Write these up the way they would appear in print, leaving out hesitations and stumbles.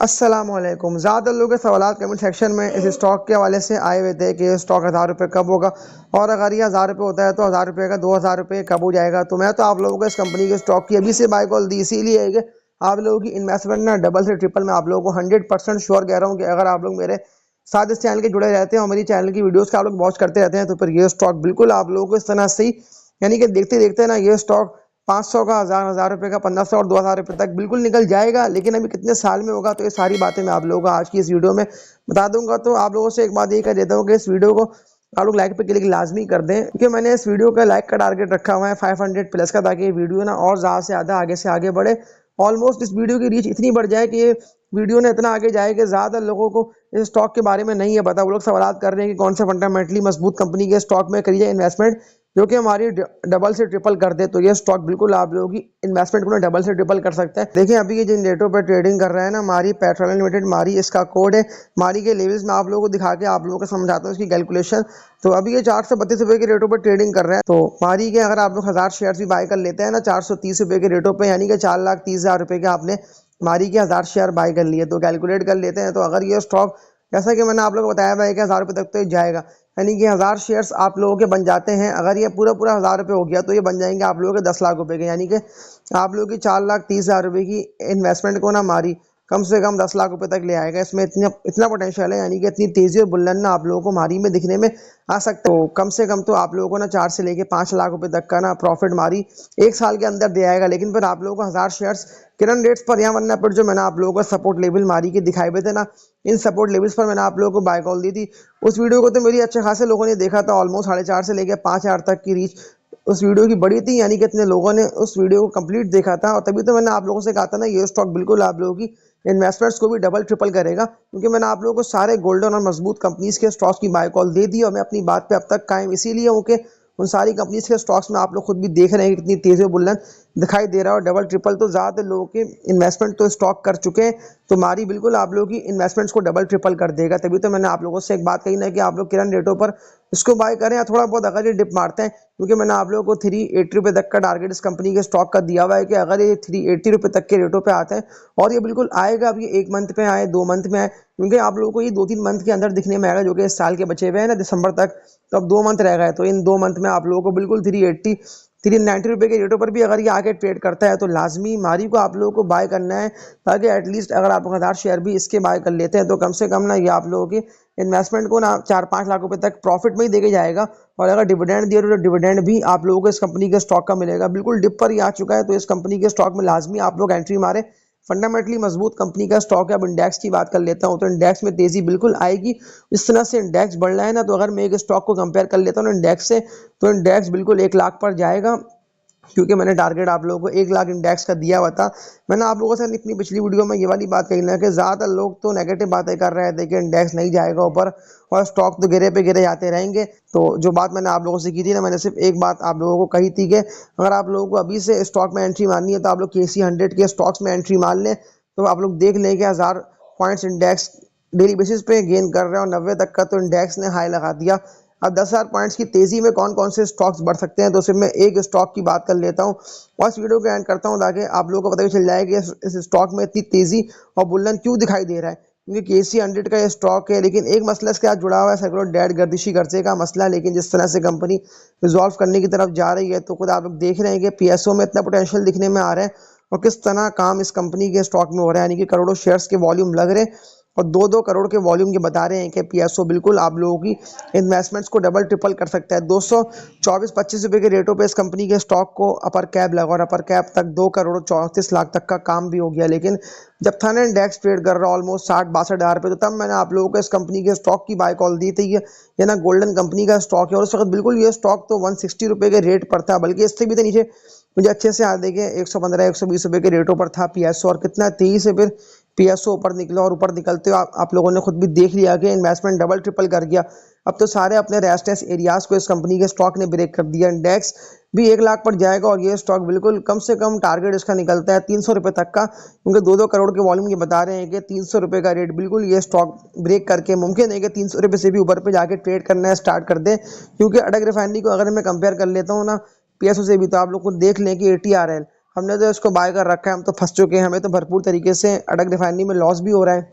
अस्सलामुअलैकुम। ज़्यादातर लोगों के सवालात कमेंट सेक्शन में इस स्टॉक के हवाले से आए हुए थे कि ये स्टॉक 1000 रुपये कब होगा और अगर ये 1000 रुपये होता है तो 1000 रुपये का 2000 रुपये कब हो जाएगा। तो मैं तो आप लोगों को इस कंपनी के स्टॉक की अभी से बाय कॉल दी इसीलिए है कि आप लोगों की इन्वेस्टमेंट ना डबल से ट्रिपल। मैं आप लोगों को 100% श्योर कह रहा हूँ कि अगर आप लोग मेरे साथ इस चैनल के जुड़े रहते हैं और मेरी चैनल की वीडियोज़ का आप लोग वॉच करते रहते हैं तो फिर ये स्टॉक बिल्कुल आप लोगों को इस तरह से ही यानी कि देखते देखते ना ये स्टॉक 500 का, हज़ार रुपये का, 1500 और 2000 रुपये तक बिल्कुल निकल जाएगा। लेकिन अभी कितने साल में होगा तो ये सारी बातें मैं आप लोगों को आज की इस वीडियो में बता दूंगा। तो आप लोगों से एक बात ये कह देता हूँ कि इस वीडियो को आप लोग लाइक पे क्लिक लाजमी कर दें, क्योंकि मैंने इस वीडियो का लाइक का टारगेट रखा हुआ है 500 प्लस का, ताकि ये वीडियो ना और ज़्यादा से ज़्यादा आगे से आगे बढ़े। ऑलमोस्ट इस वीडियो की रीच इतनी बढ़ जाए कि ये वीडियो ने इतना आगे जाए कि ज़्यादा लोगों को इस स्टॉक के बारे में नहीं है पता। वो लोग सवाल कर रहे हैं कि कौन से फंडामेंटली मजबूत कंपनी के स्टॉक में करी जाए इन्वेस्टमेंट जो कि हमारी डबल से ट्रिपल कर दे। तो ये स्टॉक बिल्कुल आप लोगों की इन्वेस्टमेंट को ना डबल से ट्रिपल कर सकता है। देखिए अभी ये जिन रेटों पर ट्रेडिंग कर रहा है ना मारी पेट्रोलियम लिमिटेड, मारी इसका कोड है। मारी के लेवल्स में आप लोगों को दिखा के आप लोगों को समझाता हूँ इसकी कैलकुलेशन। तो अभी ये 432 रुपये के रेटों पर ट्रेडिंग कर रहे हैं। तो मारी के अगर आप लोग 1000 शेयर भी बाय कर लेते हैं ना 430 रुपये के रेटों पर, यानी कि 4,30,000 रुपये के आपने मारी के 1000 शेयर बाय कर लिए। तो कैलकुलेट कर लेते हैं तो अगर ये स्टॉक जैसा कि मैंने आप लोगों को बताया भाई कि 1000 रुपये तक तो जाएगा, यानी कि 1000 शेयर्स आप लोगों के बन जाते हैं। अगर ये पूरा पूरा 1000 रुपये हो गया तो ये बन जाएंगे आप लोगों के 10 लाख रुपए के, यानी कि आप लोगों की 4,30,000 रुपये की इन्वेस्टमेंट को ना मारी कम से कम 10 लाख रुपए तक ले आएगा। इसमें इतना इतना पोटेंशियल है, यानी कि इतनी तेजी और बुलंद ना आप लोगों को मारी में दिखने में आ सकता है। तो कम से कम तो आप लोगों को ना 4 से लेके 5 लाख रुपए तक का ना प्रॉफिट मारी एक साल के अंदर दे आएगा। लेकिन फिर आप लोगों को 1000 शेयर्स किरण रेट्स पर या वरना पर जो मैंने आप लोगों को सपोर्ट लेवल मारी के दिखाए हुए थे ना, इन सपोर्ट लेवल्स पर मैंने आप लोगों को बाय कॉल दी थी। उस वीडियो को तो मेरी अच्छे खासे लोगों ने देखा था, ऑलमोस्ट 4.5 से लेकर 5,000 तक की रीच उस वीडियो की बड़ी थी, यानी कि इतने लोगों ने उस वीडियो को कंप्लीट देखा था। और तभी तो मैंने आप लोगों से कहा था ना ये स्टॉक बिल्कुल आप लोगों की इन्वेस्टमेंट्स को भी डबल ट्रिपल करेगा, क्योंकि मैंने आप लोगों को सारे गोल्डन और मजबूत कंपनीज के स्टॉक्स की बाय कॉल दे दी। और मैं अपनी बात पे अब तक कायम इसीलिए हूँ कि उन सारी कंपनीज के स्टॉक्स में आप लोग खुद भी देख रहे हैं कि कितनी तेजी और बुलंद दिखाई दे रहा है। और डबल ट्रिपल तो ज़्यादातर लोगों के इन्वेस्टमेंट तो स्टॉक कर चुके हैं। तो मारी बिल्कुल आप लोगों की इन्वेस्टमेंट्स को डबल ट्रिपल कर देगा। तभी तो मैंने आप लोगों से एक बात कही ना कि आप लोग किरण रेटों पर इसको बाय करें, या थोड़ा बहुत अगर ये डिप मारते हैं, क्योंकि मैंने आप लोगों को 380 रुपये तक का टारगेट इस कंपनी के स्टॉक का दिया हुआ है कि अगर ये 380 रुपये तक के रेटों पे आते हैं, और ये बिल्कुल आएगा। अब ये 1 मंथ में आए, 2 मंथ में आए, क्योंकि आप लोगों को ये 2-3 मंथ के अंदर दिखने में आएगा, जो कि इस साल के बचे हुए हैं ना दिसंबर तक। तो अब 2 मंथ रह गए, तो इन 2 मंथ में आप लोगों को बिल्कुल 390 रुपये के रेटों पर भी अगर ये आके ट्रेड करता है तो लाजमी मारी को आप लोगों को बाय करना है, ताकि एटलीस्ट अगर आप 1000 शेयर भी इसके बाय कर लेते हैं तो कम से कम ना ये आप लोगों की इन्वेस्टमेंट को ना 4-5 लाख रुपए तक प्रॉफिट में ही देके जाएगा। और अगर डिविडेंड दिए तो डिविडेंड भी आप लोगों को इस कंपनी के स्टॉक का मिलेगा। बिल्कुल डिप पर ही आ चुका है, तो इस कंपनी के स्टॉक में लाजमी आप लोग एंट्री मारे। फंडामेंटली मजबूत कंपनी का स्टॉक है। अब इंडेक्स की बात कर लेता हूँ तो इंडेक्स में तेजी बिल्कुल आएगी। इस तरह से इंडेक्स बढ़ रहा है ना, तो अगर मैं एक स्टॉक को कंपेयर कर लेता हूँ इंडेक्स से, तो इंडेक्स बिल्कुल 1 लाख पर जाएगा, क्योंकि मैंने टारगेट आप लोगों को 1 लाख इंडेक्स का दिया हुआ था। मैंने आप लोगों से अपनी पिछली वीडियो में ये वाली बात कही ना कि ज़्यादातर लोग तो नेगेटिव बातें कर रहे थे कि इंडेक्स नहीं जाएगा ऊपर और स्टॉक तो गिरे पे गिरे जाते रहेंगे। तो जो बात मैंने आप लोगों से की थी ना, मैंने सिर्फ एक बात आप लोगों को कही थी कि अगर आप लोगों को अभी से स्टॉक में एंट्री मारनी है तो आप लोग KC 100 के स्टॉक्स में एंट्री मार लें। तो आप लोग देख लें कि 1000 पॉइंट्स इंडेक्स डेली बेसिस पे गेन कर रहे हैं, और 90 तक का तो इंडेक्स ने हाई लगा दिया। अब 10,000 पॉइंट्स की तेजी में कौन कौन से स्टॉक्स बढ़ सकते हैं, तो सिर्फ मैं एक स्टॉक की बात कर लेता हूँ और इस वीडियो को एंड करता हूँ, ताकि आप लोगों को पता भी चल जाए कि इस स्टॉक में इतनी तेजी और बुलंद क्यों दिखाई दे रहा है। क्योंकि KC 100 का ये स्टॉक है, लेकिन एक मसला इसके साथ जुड़ा हुआ है, सैकड़ों डेट गर्दिशी खर्चे का मसला। लेकिन जिस तरह से कंपनी रिजॉल्व करने की तरफ जा रही है, तो खुद आप लोग देख रहे हैं कि PSO में इतना पोटेंशियल दिखने में आ रहा है, और किस तरह काम इस कंपनी के स्टॉक में हो रहा है, यानी कि करोड़ों शेयर्स के वॉल्यूम लग रहे हैं और 2-2 करोड़ के वॉल्यूम के बता रहे हैं कि PSO बिल्कुल आप लोगों की इन्वेस्टमेंट्स को डबल ट्रिपल कर सकता है। 224-25 रुपये के रेटों पे इस कंपनी के स्टॉक को अपर कैप लगा, और अपर कैप तक 2 करोड़ 34 लाख तक का काम भी हो गया। लेकिन जब था ना इंडेक्स ट्रेड कर रहा ऑलमोस्ट 60-62 हज़ार पे, तो तब मैंने आप लोगों को इस कंपनी के स्टॉक की बाय कॉल दी थी। ये ना गोल्डन कंपनी का स्टॉक है, और उस वक्त बिल्कुल ये स्टॉक तो 160 रुपये के रेट पर था, बल्कि इससे भी तो नीचे मुझे अच्छे से याद है कि 115-120 रुपये के रेटों पर था PSO। और कितना तेजी से फिर PSO ऊपर निकला, और ऊपर निकलते हुए आप लोगों ने खुद भी देख लिया कि इन्वेस्टमेंट डबल ट्रिपल कर गया। अब तो सारे अपने रेजिस्टेंस एरियाज को इस कंपनी के स्टॉक ने ब्रेक कर दिया। इंडेक्स भी 1 लाख पर जाएगा, और ये स्टॉक बिल्कुल कम से कम टारगेट इसका निकलता है 300 रुपये तक का, क्योंकि 2-2 करोड़ के वॉल्यूम ये बता रहे हैं कि 300 रुपये का रेट बिल्कुल ये स्टॉक ब्रेक करके मुमकिन है कि 300 रुपये से भी ऊपर पे जाके ट्रेड करना स्टार्ट कर दे। क्योंकि अडक रिफाइनरी को अगर मैं कंपेयर कर लेता हूँ ना PSO से भी, तो आप लोग को देख लें कि ATRL हमने तो इसको बाय कर रखा है, हम तो फंस चुके हैं, हमें तो भरपूर तरीके से अडक रिफाइनरी में लॉस भी हो रहा है।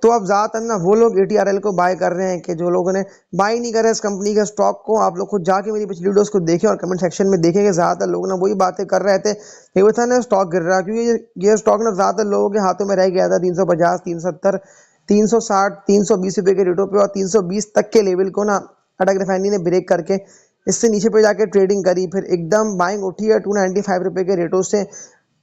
तो अब ज़्यादातर ना वो लोग ATRL को बाय कर रहे हैं कि जो लोगों ने बाय नहीं करे इस कंपनी के स्टॉक को। आप लोग खुद जाके मेरी पिछली वीडियोस को देखें और कमेंट सेक्शन में देखें कि ज़्यादातर लोग ना वही बातें कर रहे थे कि वो था ना स्टॉक गिर रहा है, क्योंकि ये स्टॉक ना ज़्यादातर लोगों के हाथों में रह गया था 350, 370, 360, 320 रुपये के रेटों पर, और 320 तक के लेवल को ना अटक रिफाइनरी ने ब्रेक करके इससे नीचे पे जाके ट्रेडिंग करी, फिर एकदम बाइंग उठी है 295 रुपये के रेटों से।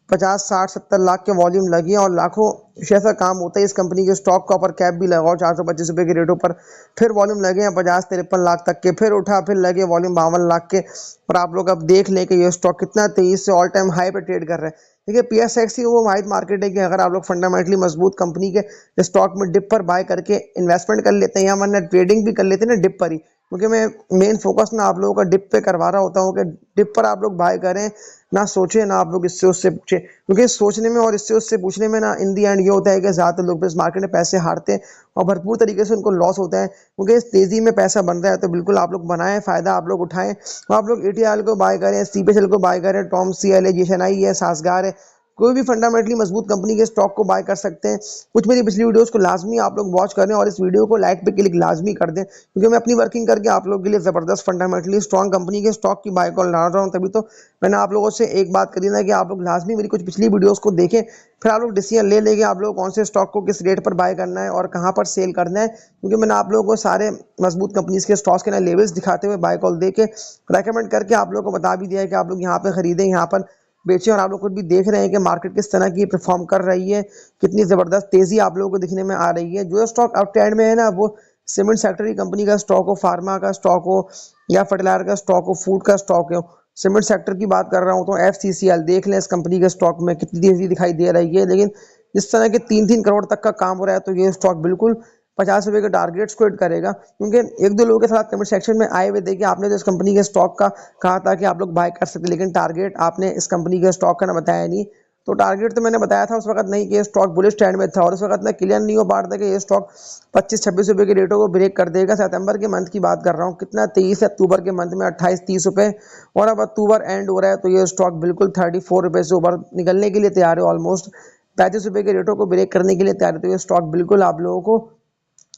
50, 60, 70 लाख के वॉल्यूम लगी है और लाखों शेयर का काम होता है। इस कंपनी के स्टॉक का ऊपर कैप भी लगाओ 425 रुपये के रेटों पर, फिर वॉल्यूम लगे हैं 50, 53 लाख तक के, फिर उठा, फिर लगे वॉल्यूम 52 लाख के। और आप लोग अब देख लें कि ये स्टॉक कितना तेजी से ऑल टाइम हाई पे ट्रेड कर रहे हैं। देखिए PSX ही वो वाहिद मार्केट है कि अगर आप लोग फंडामेंटली मजबूत कंपनी के स्टॉक में डिप पर बाय करके इन्वेस्टमेंट कर लेते हैं या वरना ट्रेडिंग भी कर लेते हैं ना डिप पर ही, क्योंकि मैं मेन फोकस ना आप लोगों का डिप पे करवा रहा होता हूँ कि डिप पर आप लोग बाय करें, ना सोचे ना आप लोग इससे उससे पूछे, क्योंकि सोचने में और इससे उससे पूछने में ना इन दी एंड ये होता है कि ज़्यादातर लोग इस मार्केट में पैसे हारते हैं और भरपूर तरीके से उनको लॉस होता है। क्योंकि इस तेज़ी में पैसा बन रहा है तो बिल्कुल आप लोग बनाएं, फ़ायदा आप लोग उठाएं। आप लोग ATRL को बाय करें, CPSL को बाय करें, TOMC है, GSNI है, सासगार है, कोई भी फंडामेंटली मजबूत कंपनी के स्टॉक को बाय कर सकते हैं। कुछ मेरी पिछली वीडियोस को लाजमी आप लोग वॉच करें और इस वीडियो को लाइक पे क्लिक लाजमी कर दें, क्योंकि मैं अपनी वर्किंग करके आप लोगों के लिए ज़बरदस्त फंडामेंटली स्ट्रॉन्ग कंपनी के स्टॉक की बाय कॉल ला रहा हूँ। तभी तो मैंने आप लोगों से एक बात करी ना कि आप लोग लाजमी मेरी कुछ पिछली वीडियोज़ को देखें, फिर आप लोग डिसीजन ले लेंगे आप लोग कौन से स्टॉक को किस रेट पर बाय करना है और कहाँ पर सेल करना है। क्योंकि मैंने आप लोगों को सारे मजबूत कंपनीज के स्टॉक्स के ना लेवल्स दिखाते हुए बाय कॉल दे के रेकमेंड करके आप लोगों को बता भी दिया है कि आप लोग यहाँ पे खरीदें, यहाँ पर बेचें। और आप लोग खुद भी देख रहे हैं कि मार्केट किस तरह की परफॉर्म कर रही है, कितनी ज़बरदस्त तेज़ी आप लोगों को दिखने में आ रही है। जो स्टॉक अप ट्रेंड में है ना वो सीमेंट सेक्टर की कंपनी का स्टॉक हो, फार्मा का स्टॉक हो या फर्टिलाइजर का स्टॉक हो, फूड का स्टॉक हो। सीमेंट सेक्टर की बात कर रहा हूँ तो FCCL देख लें, इस कंपनी के स्टॉक में कितनी तेज़ी दिखाई दे रही है। लेकिन जिस तरह के 3-3 करोड़ तक का काम हो रहा है तो ये स्टॉक बिल्कुल 50 रुपये के टारगेट्स को हिट करेगा। क्योंकि एक दो लोगों के साथ कमेंट सेक्शन में आए हुए थे कि आपने तो इस कंपनी के स्टॉक का कहा था कि आप लोग बाय कर सकते, लेकिन टारगेट आपने इस कंपनी के स्टॉक का ना बताया नहीं। तो टारगेट तो मैंने बताया था उस वक्त नहीं कि ये स्टॉक बुलिश ट्रेंड में था, और उस वक्त मैं क्लियर नहीं हो पा रहा था कि ये स्टॉक 25-26 रुपये के रेटों को ब्रेक कर देगा। सितंबर के मंथ की बात कर रहा हूँ, कितना 23 अक्टूबर के मंथ में 28-30 रुपये, और अब अक्टूबर एंड हो रहा है तो ये स्टॉक बिल्कुल 34 रुपये से ऊपर निकलने के लिए तैयार है। ऑलमोस्ट 35 रुपये के रेटों को ब्रेक करने के लिए तैयार है। तो ये स्टॉक बिल्कुल आप लोगों को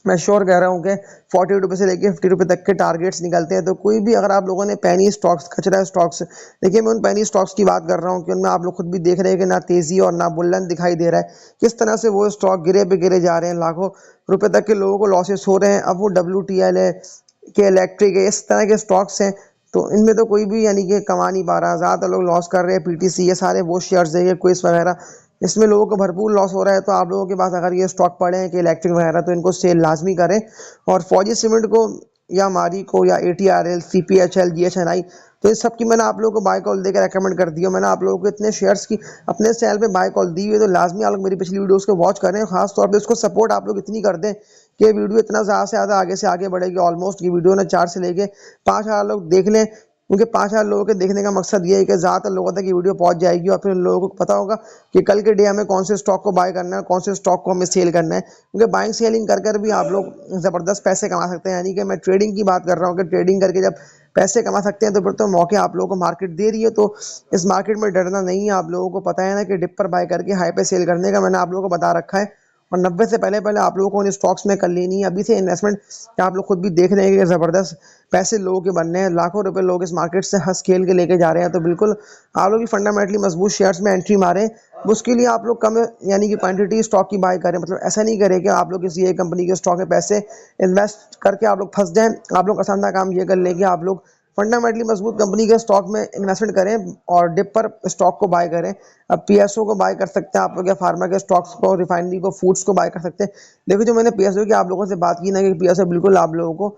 मैं श्योर कह रहा हूँ कि 40 रुपये से लेकर 50 रुपये तक के टारगेट्स निकलते हैं। तो कोई भी अगर आप लोगों ने पैनी स्टॉक्स, खचरा स्टॉक्स, देखिए मैं उन पैनी स्टॉक्स की बात कर रहा हूँ कि उनमें आप लोग खुद भी देख रहे हैं कि ना तेज़ी और ना बुलंद दिखाई दे रहा है, किस तरह से वो स्टॉक गिरे पे गिरे जा रहे हैं, लाखों रुपए तक के लोगों को लॉसेस हो रहे हैं। अब वो WTL है के इलेक्ट्रिक है, इस तरह के स्टॉक्स हैं तो इनमें तो कोई भी यानी कि कमा नहीं पा रहा, ज़्यादातर लोग लॉस कर रहे हैं। PTC ये सारे वो शेयर्स है, ये क्विज वगैरह, इसमें लोगों को भरपूर लॉस हो रहा है। तो आप लोगों के पास अगर ये स्टॉक पड़े हैं कि इलेक्ट्रिक वगैरह तो इनको सेल लाजमी करें। और फौजी सीमेंट को या मारी को या ATRL, CPHL, GSNI, तो इस सब की मैंने आप लोगों को बाय कॉल देकर रेकमेंड कर दिया। मैंने आप लोगों को इतने शेयर्स की अपने चैनल पे बाय कॉल दी हुई है, तो लाजमी आप लोग मेरी पिछली वीडियोस को वॉच करें। खास तौर पे उसको सपोर्ट आप लोग इतनी कर दें कि वीडियो इतना ज़्यादा से ज़्यादा आगे से आगे बढ़ेगी। ऑलमोस्ट ये वीडियो ना 4 से लेके 5,000 लोग देख लें, क्योंकि 5,000 लोगों के देखने का मकसद ये है कि ज़्यादातर लोगों तक ये वीडियो पहुंच जाएगी और फिर लोगों को पता होगा कि कल के डे हमें कौन से स्टॉक को बाय करना है, कौन से स्टॉक को हमें सेल करना है। क्योंकि बाइंग सेलिंग कर कर भी आप लोग ज़बरदस्त पैसे कमा सकते हैं। यानी कि मैं ट्रेडिंग की बात कर रहा हूँ कि ट्रेडिंग करके जब पैसे कमा सकते हैं तो फिर तो मौके आप लोगों को मार्केट दे रही है। तो इस मार्केट में डरना नहीं है। आप लोगों को पता है ना कि डिप पर बाय करके हाई पे सेल करने का मैंने आप लोगों को बता रखा है। और 90 से पहले पहले आप लोगों को उन स्टॉक्स में कर लेनी है अभी से इन्वेस्टमेंट। आप लोग खुद भी देख रहे हैं कि ज़बरदस्त पैसे लोगों के बनने हैं, लाखों रुपए लोग इस मार्केट से हंस खेल के लेके जा रहे हैं। तो बिल्कुल आप लोग भी फंडामेंटली मजबूत शेयर्स में एंट्री मारें। उसके लिए आप लोग कम यानी कि क्वांटिटी स्टॉक की बाय करें। मतलब ऐसा नहीं करें कि आप लोग किसी एक कंपनी के स्टॉक में पैसे इन्वेस्ट करके आप लोग फंस जाएं। आप लोग आसान सा काम ये कर लें कि आप लोग फंडामेंटली मजबूत कंपनी के स्टॉक में इन्वेस्टमेंट करें और डिप पर स्टॉक को बाय करें। अब PSO को बाय कर सकते हैं आप लोग, या फार्मा के स्टॉक्स को, रिफाइनरी को, फूड्स को बाय कर सकते हैं। देखो जो मैंने PSO की आप लोगों से बात की ना कि PSO बिल्कुल आप लोगों को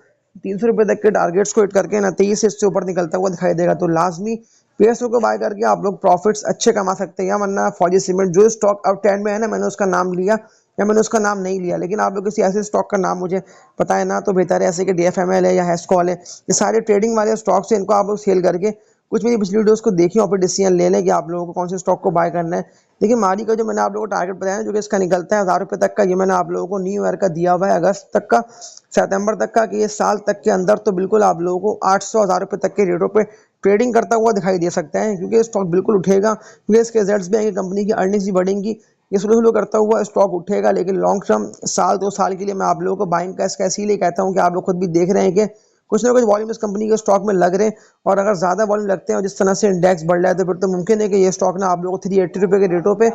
300 रुपये तक के टारगेट्स को हिट करके ना 23 से इससे ऊपर निकलता हुआ दिखाई देगा। तो लाजमी PSO को बाय करके आप लोग प्रॉफिट्स अच्छे कमा सकते हैं। या वरना फौजी सीमेंट जो स्टॉक अब ट्रेंड में है ना, मैंने उसका नाम लिया या मैंने उसका नाम नहीं लिया, लेकिन आप लोग किसी ऐसे स्टॉक का नाम मुझे पता है ना तो बेहतर है, ऐसे कि DFML है या हेस्कॉल है, ये सारे ट्रेडिंग वाले स्टॉक्स हैं, इनको आप लोग सेल करके कुछ मेरी पिछली वीडियोस को देखिए और फिर डिसीजन ले लें कि आप लोगों को कौन से स्टॉक को बाय करना है। देखिए मारी का जो मैंने आप लोगों को टारगेट बताया है, जो कि इसका निकलता है 1000 रुपये तक का, ये मैंने आप लोगों को न्यू ईयर का दिया हुआ है, अगस्त तक का, सितंबर तक का, कि ये साल तक के अंदर तो बिल्कुल आप लोगों को 800 1000 रुपये तक के रेटों पे ट्रेडिंग करता हुआ दिखाई दे सकता है, क्योंकि ये स्टॉक बिल्कुल उठेगा, क्योंकि इसके रिजल्ट्स भी आएंगे, कंपनी की अर्निंग्स भी बढ़ेंगी, ये स्लो स्लो करता हुआ स्टॉक उठेगा। लेकिन लॉन्ग टर्म साल 2 साल के लिए मैं आप लोगों को बाइंग का इसीलिए कहता हूँ कि आप लोग खुद भी देख रहे हैं कि कुछ ना कुछ वॉल्यूम इस कंपनी के स्टॉक में लग रहे हैं, और अगर ज़्यादा वॉल्यूम लगते हैं और जिस तरह से इंडेक्स बढ़ रहा है तो फिर तो मुमकिन है कि ये स्टॉक ना आप लोगों को 380 रुपये के रेटों पे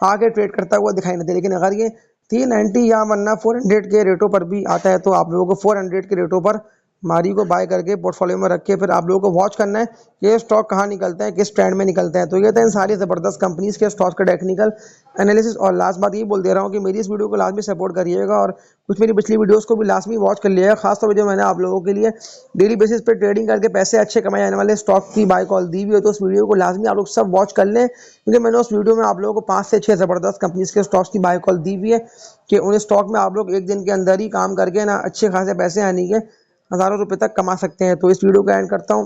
आगे ट्रेड करता हुआ दिखाई नहीं दे। लेकिन अगर ये 390 या वरना 400 के रेटों पर भी आता है तो आप लोगों को 400 के रेटों पर मारी को बाय करके पोर्टफोलियो में रख के फिर आप लोगों को वॉच करना है कि ये स्टॉक कहाँ निकलता है, किस ट्रेंड में निकलता है। तो ये था इन सारी ज़बरदस्त कंपनीज के स्टॉक का टेक्निकल एनालिसिस। और लास्ट बात ये बोल दे रहा हूँ कि मेरी इस वीडियो को लाजमी सपोर्ट करिएगा और कुछ मेरी पिछली वीडियोस को भी लाजमी वॉच कर लिएगा, खासतौर पर जो मैंने आप लोगों के लिए डेली बेसिस पे ट्रेडिंग करके पैसे अच्छे कमाए जाने वाले स्टॉक की बाय कॉल दी हुई है। तो उस वीडियो को लाजमी आप लोग सब वॉच कर लें, क्योंकि मैंने उस वीडियो में आप लोगों को 5 से 6 ज़बरदस्त कंपनीज के स्टॉक्स की बाय कॉल दी हुई है कि उन स्टॉक में आप लोग एक दिन के अंदर ही काम करके ना अच्छे खासे पैसे यानी कि हज़ारों रुपए तक कमा सकते हैं। तो इस वीडियो को एंड करता हूँ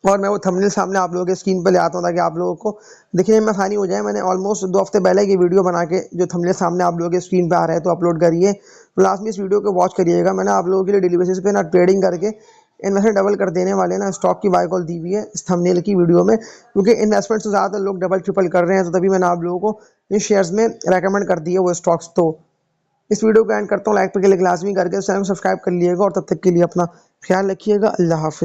और मैं वो थंबनेल सामने आप लोगों के स्क्रीन पर ले आता हूँ ताकि आप लोगों को दिखने में आसानी हो जाए। मैंने ऑलमोस्ट 2 हफ्ते पहले की वीडियो बना के जो थंबनेल सामने आप लोगों के स्क्रीन पे आ रहा है तो अपलोड करिए। तो लास्ट में इस वीडियो को वॉच करिएगा। मैंने आप लोगों के लिए डेली बेसिस पे ना ट्रेडिंग करके इन्वेस्टमेंट डबल कर देने वाले ना स्टॉक की बाय कॉल दी हुई है इस थंबनेल की वीडियो में, क्योंकि इन्वेस्टमेंट से ज़्यादातर लोग डबल ट्रिपल कर रहे हैं, तो तभी मैंने आप लोगों को इन शेयर्स में रेकमेंड कर दिए वो स्टॉक्स। तो इस वीडियो को एंड करता हूँ, लाइक पे क्लिक लाजमी करके चैनल को सब्सक्राइब कर लीजिएगा और तब तक के लिए अपना ख्याल रखिएगा। अल्लाह हाफिज़।